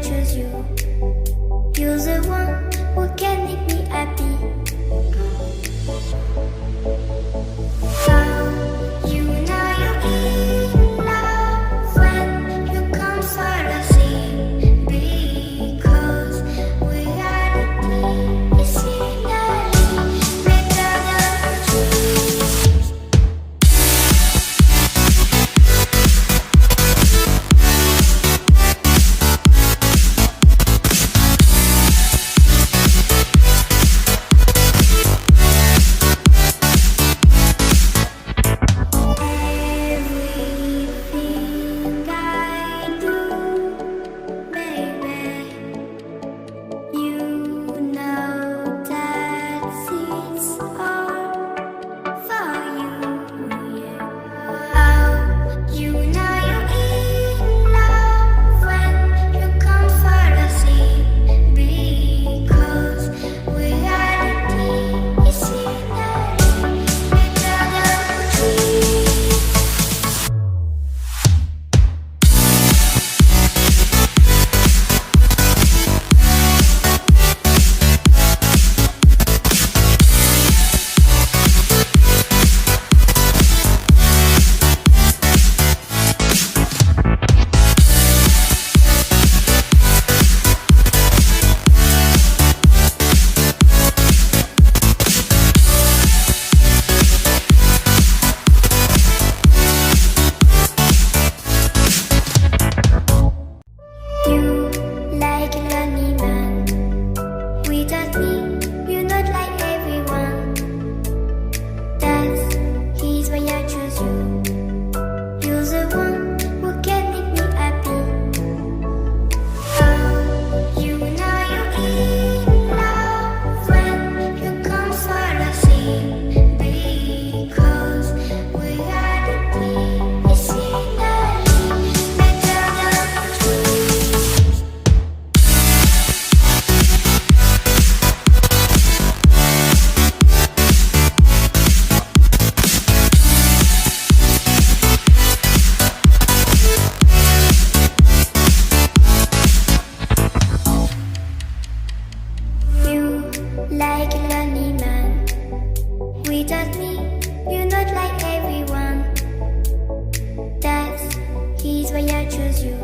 choose you. You're the one who can make me happy. How you know you're in love when you come for the sea? Because reality is finally better than dreams. Everything I do, baby, you know that it's all for you. Yeah. How you know you're in love when you come for the sea? Because reality is finally better than dreams. You like a lonely man. Without me, you're not like everyone. That's his why I choose you. You're the one who can make me happy. How you know you're in love when you come for the sea? Because reality is finally better than dreams. You like a lonely man. Without me, you're not like everyone. That's his why I choose you.